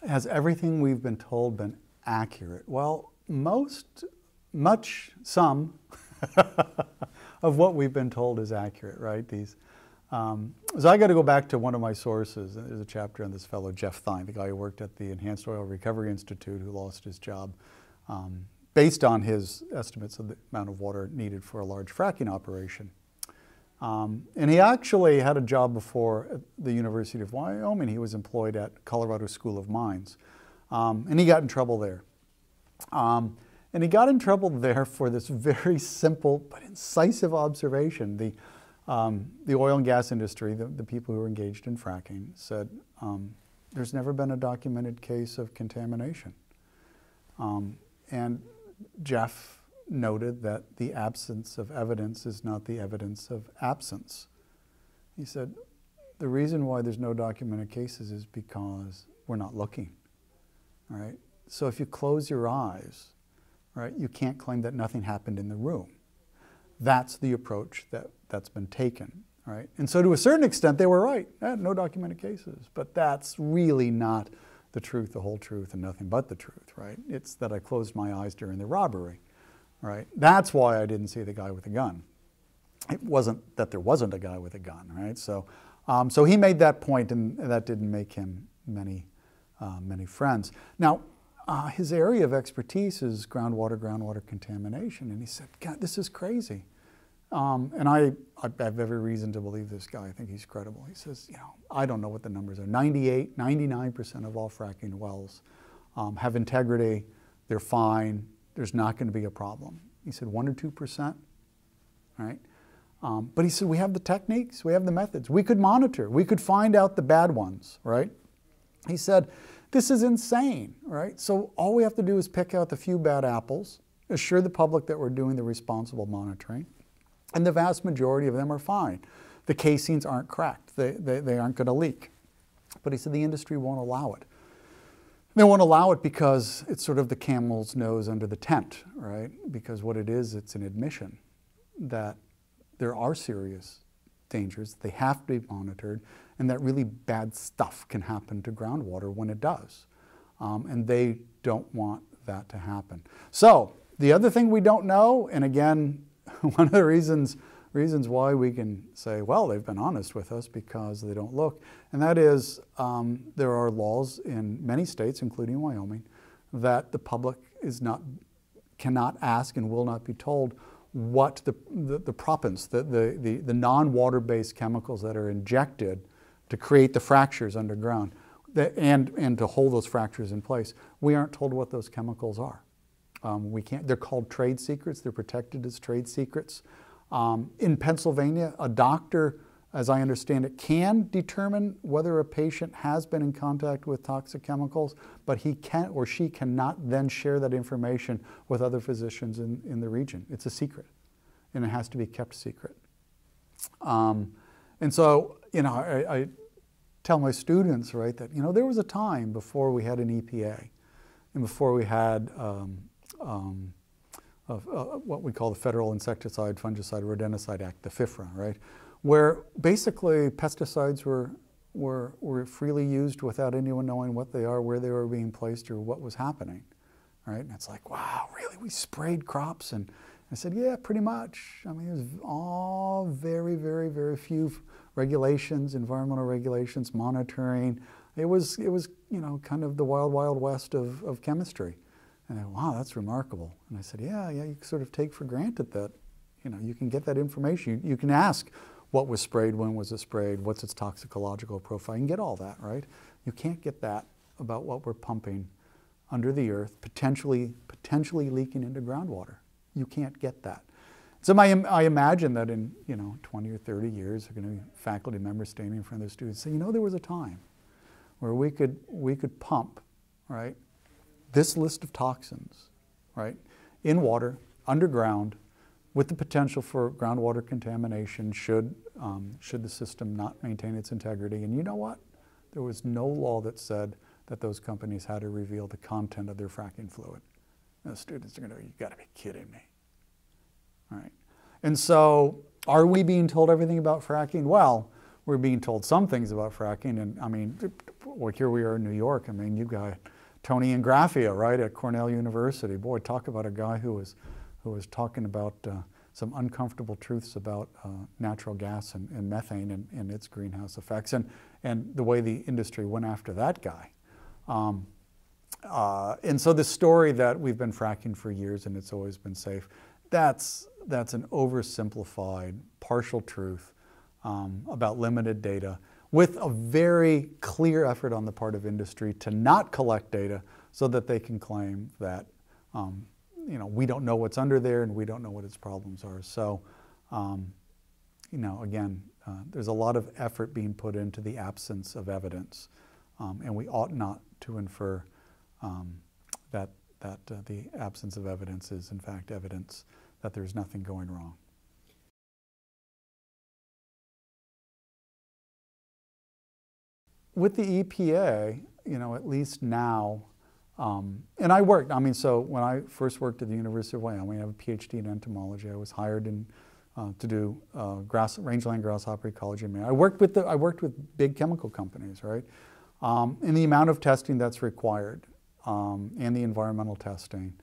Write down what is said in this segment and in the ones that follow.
Has everything we've been told been accurate? Well, some of what we've been told is accurate, right? So I got to go back to one of my sources. There's a chapter on this fellow, Jeff Thine, the guy who worked at the Enhanced Oil Recovery Institute, who lost his job based on his estimates of the amount of water needed for a large fracking operation. And he actually had a job before at the University of Wyoming. He was employed at Colorado School of Mines. And he got in trouble there. And he got in trouble there for this very simple but incisive observation. The oil and gas industry, the people who were engaged in fracking, said, there's never been a documented case of contamination. And Jeff noted that the absence of evidence is not the evidence of absence. He said, the reason why there's no documented cases is because we're not looking, all right? So if you close your eyes, right, you can't claim that nothing happened in the room. That's the approach that's been taken, right? And so to a certain extent, they were right. No documented cases, but that's really not the truth, the whole truth, and nothing but the truth, right? It's that I closed my eyes during the robbery. Right? That's why I didn't see the guy with a gun. It wasn't that there wasn't a guy with a gun, right? So, so he made that point, and that didn't make him many friends. Now, his area of expertise is groundwater contamination, and he said, God, this is crazy. And I have every reason to believe this guy. I think he's credible. He says, I don't know what the numbers are. 98, 99% of all fracking wells have integrity. They're fine. There's not going to be a problem. He said 1 or 2%, right? But he said, we have the techniques, we have the methods. We could monitor, we could find out the bad ones, right? He said, this is insane, right? So all we have to do is pick out the few bad apples, assure the public that we're doing the responsible monitoring, and the vast majority of them are fine. The casings aren't cracked, they aren't going to leak. But he said the industry won't allow it. They won't allow it because it's sort of the camel's nose under the tent, right? Because what it is, it's an admission that there are serious dangers, they have to be monitored, and that really bad stuff can happen to groundwater when it does. And they don't want that to happen. So the other thing we don't know, and again, one of the reasons why we can say, well, they've been honest with us because they don't look, and that is there are laws in many states, including Wyoming, that the public cannot ask and will not be told what the proppants, the non-water-based chemicals that are injected to create the fractures underground and to hold those fractures in place. We aren't told what those chemicals are. We can't. They're called trade secrets. They're protected as trade secrets. In Pennsylvania, a doctor, as I understand it, can determine whether a patient has been in contact with toxic chemicals, but he can or she cannot then share that information with other physicians in the region. It's a secret, and it has to be kept secret. And so, I tell my students, right, that, there was a time before we had an EPA and before we had what we call the Federal Insecticide, Fungicide, Rodenticide Act, the FIFRA, right? Where basically pesticides were freely used without anyone knowing what they are, where they were being placed, or what was happening, right? And it's like, wow, really? We sprayed crops? And I said, yeah, pretty much. I mean, it was all very, very, very few regulations, environmental regulations, monitoring. It was kind of the wild, wild west of chemistry. And I went, wow, that's remarkable. And I said, yeah, you sort of take for granted that, you can get that information. You can ask what was sprayed, when was it sprayed, what's its toxicological profile. You can get all that, right? You can't get that about what we're pumping under the earth, potentially leaking into groundwater. You can't get that. So I imagine that in 20 or 30 years, there are going to be faculty members standing in front of their students saying, there was a time where we could pump, right, this list of toxins, right, in water, underground, with the potential for groundwater contamination should the system not maintain its integrity. And you know what? There was no law that said that those companies had to reveal the content of their fracking fluid. And the students are going to go, you got to be kidding me. All right. And so are we being told everything about fracking? Well, we're being told some things about fracking, and I mean, well, here we are in New York. I mean, you got Tony Ingraffia, right, at Cornell University. Boy, talk about a guy who was talking about some uncomfortable truths about natural gas and methane and its greenhouse effects, and the way the industry went after that guy. And so the story that we've been fracking for years and it's always been safe, that's an oversimplified, partial truth about limited data, with a very clear effort on the part of industry to not collect data so that they can claim that we don't know what's under there and we don't know what its problems are. So, again, there's a lot of effort being put into the absence of evidence, and we ought not to infer that the absence of evidence is in fact evidence that there's nothing going wrong. With the EPA, at least now, and I worked, so when I first worked at the University of Wyoming, I have a Ph.D. in entomology. I was hired to do rangeland grasshopper ecology. I worked with big chemical companies, right? And the amount of testing that's required and the environmental testing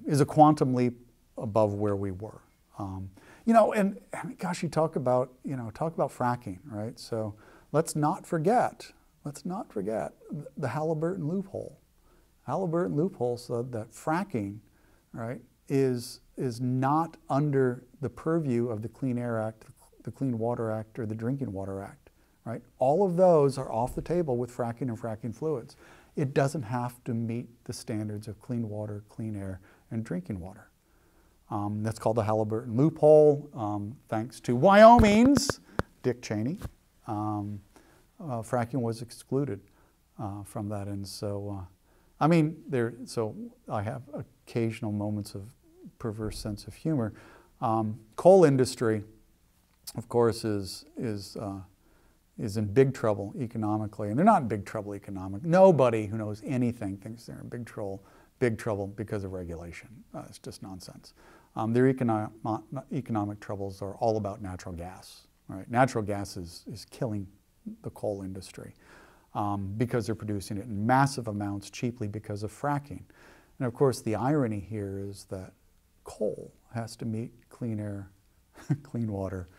is a quantum leap above where we were. And gosh, you talk about fracking, right? So let's not forget the Halliburton loophole. Halliburton loophole said that fracking, right, is not under the purview of the Clean Air Act, the Clean Water Act, or the Drinking Water Act, right? All of those are off the table with fracking and fracking fluids. It doesn't have to meet the standards of clean water, clean air, and drinking water. That's called the Halliburton loophole. Thanks to Wyoming's Dick Cheney, fracking was excluded from that. And so, so I have occasional moments of perverse sense of humor. Coal industry, of course, is in big trouble economically, and they're not in big trouble economically. Nobody who knows anything thinks they're in big trouble because of regulation. It's just nonsense. Their economic troubles are all about natural gas. Right? Natural gas is killing the coal industry because they're producing it in massive amounts cheaply because of fracking. And of course, the irony here is that coal has to meet Clean Air, Clean Water,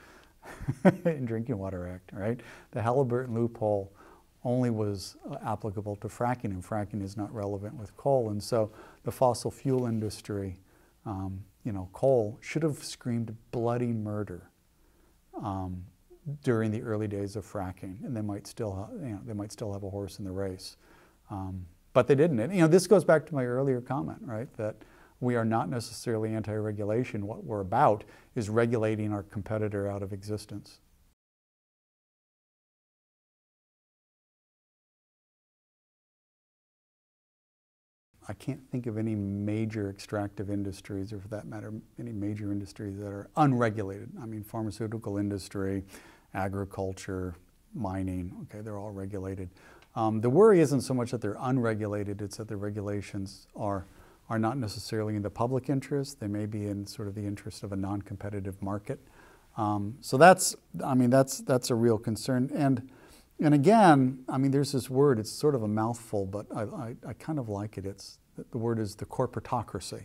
and Drinking Water Act, right? The Halliburton loophole only was applicable to fracking, and fracking is not relevant with coal. And so the fossil fuel industry, coal should have screamed bloody murder during the early days of fracking, and they might still have a horse in the race, but they didn't. And this goes back to my earlier comment, right? That we are not necessarily anti-regulation. What we're about is regulating our competitor out of existence. I can't think of any major extractive industries, or for that matter, any major industries that are unregulated. Pharmaceutical industry, agriculture, mining, okay, they're all regulated. The worry isn't so much that they're unregulated, it's that the regulations are not necessarily in the public interest. They may be in sort of the interest of a non-competitive market. So that's a real concern. And again, there's this word, it's sort of a mouthful, but I kind of like it. The word is the corporatocracy,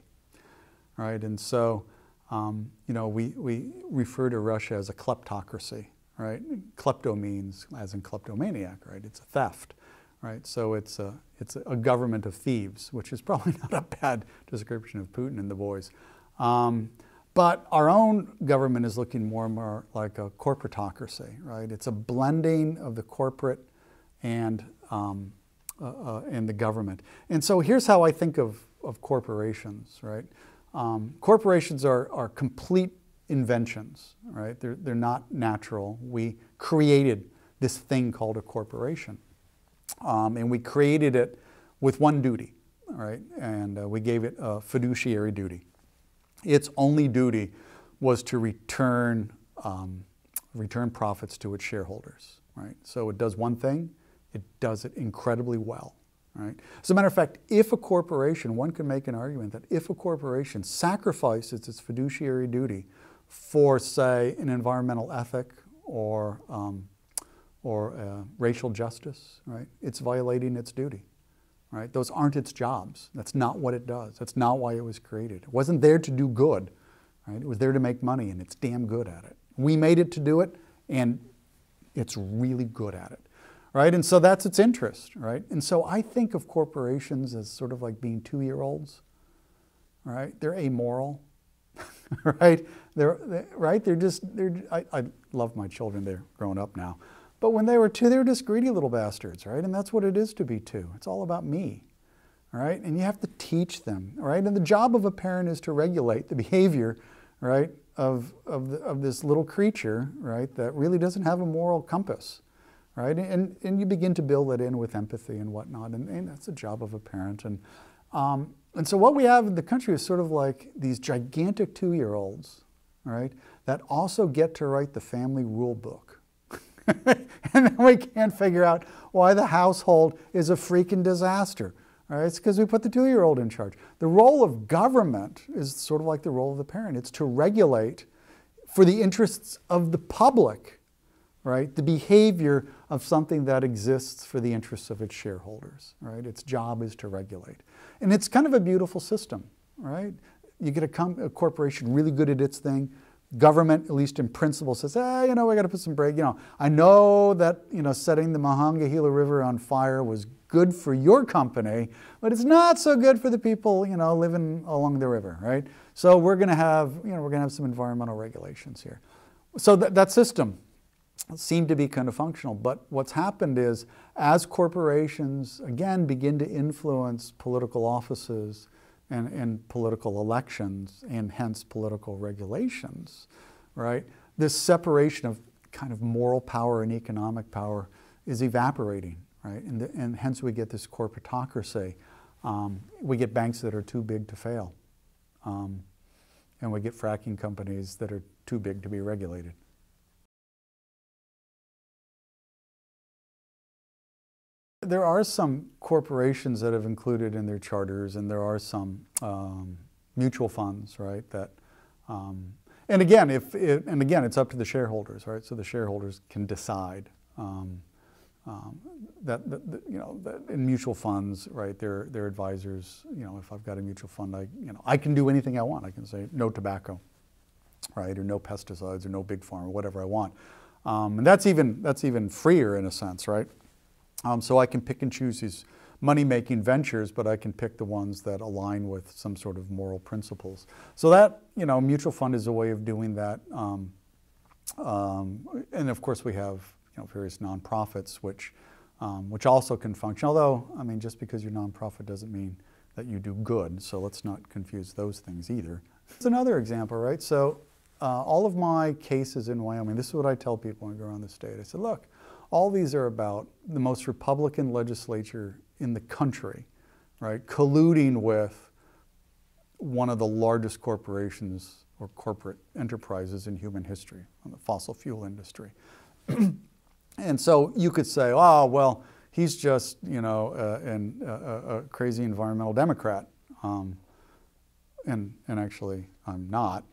right? And so, we refer to Russia as a kleptocracy, right? Klepto means, as in kleptomaniac, right? It's a theft, right? So it's a government of thieves, which is probably not a bad description of Putin and the boys. But our own government is looking more and more like a corporatocracy, right? It's a blending of the corporate and the government. And so here's how I think of corporations, right? Corporations are complete inventions, right? They're not natural. We created this thing called a corporation. And we created it with one duty, right? And we gave it a fiduciary duty. Its only duty was to return profits to its shareholders, right? So it does one thing, it does it incredibly well, right? As a matter of fact, if a corporation, one could make an argument that if a corporation sacrifices its fiduciary duty for, say, an environmental ethic or racial justice, right? It's violating its duty, right? Those aren't its jobs. That's not what it does. That's not why it was created. It wasn't there to do good, right? It was there to make money, and it's damn good at it. We made it to do it, and it's really good at it, right? And so that's its interest, right? And so I think of corporations as sort of like being 2-year-olds, right? They're amoral, right? I love my children. They're grown up now. But when they were 2, they were just greedy little bastards, right? And that's what it is to be 2. It's all about me, right? And you have to teach them, right? And the job of a parent is to regulate the behavior, right, of this little creature, right, that really doesn't have a moral compass, right? And you begin to build it in with empathy and whatnot, and that's the job of a parent. And so what we have in the country is sort of like these gigantic 2-year-olds, right, that also get to write the family rule book. And then we can't figure out why the household is a freaking disaster. All right? It's because we put the 2-year-old in charge. The role of government is sort of like the role of the parent. It's to regulate for the interests of the public, right, the behavior of something that exists for the interests of its shareholders. Right? Its job is to regulate. And it's kind of a beautiful system. Right? You get a corporation really good at its thing. Government, at least in principle, says, we got to put some brake. I know that, setting the Monongahela River on fire was good for your company, but it's not so good for the people, living along the river, right? So we're going to have, some environmental regulations here. So that system seemed to be kind of functional, but what's happened is, as corporations, again, begin to influence political offices, and political elections, and hence political regulations, right? This separation of kind of moral power and economic power is evaporating, right? And hence we get this corporatocracy. We get banks that are too big to fail. And we get fracking companies that are too big to be regulated. There are some corporations that have included in their charters, and there are some mutual funds, right? That, and again, it's up to the shareholders, right? So the shareholders can decide that in mutual funds, right? Their advisors, if I've got a mutual fund, I can do anything I want. I can say no tobacco, right? Or no pesticides, or no big farm, or whatever I want. And that's even freer in a sense, right? So I can pick and choose these money-making ventures, but I can pick the ones that align with some sort of moral principles. So that, mutual fund is a way of doing that. And of course we have, various nonprofits which also can function. Although, just because you're nonprofit doesn't mean that you do good. So let's not confuse those things either. It's another example, right? So all of my cases in Wyoming, this is what I tell people when I go around the state. I said, look, all these are about the most Republican legislature in the country, right, colluding with one of the largest corporations or corporate enterprises in human history, the fossil fuel industry. And so you could say, oh, well, he's just, a crazy environmental Democrat. And actually, I'm not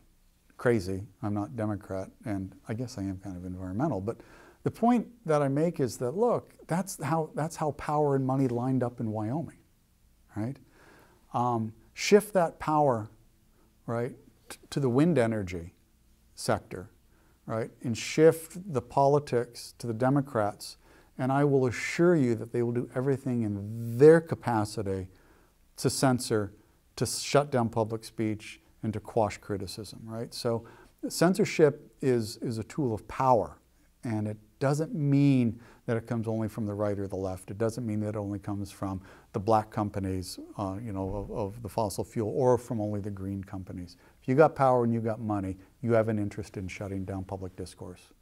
crazy. I'm not Democrat, and I guess I am kind of environmental. But the point that I make is that, look, that's how power and money lined up in Wyoming, right? Shift that power, right, to the wind energy sector, right, and shift the politics to the Democrats, and I will assure you that they will do everything in their capacity to censor, to shut down public speech, and to quash criticism, right? So censorship is a tool of power, and it doesn't mean that it comes only from the right or the left. It doesn't mean that it only comes from the black companies, of the fossil fuel, or from only the green companies. If you got power and you got money, you have an interest in shutting down public discourse.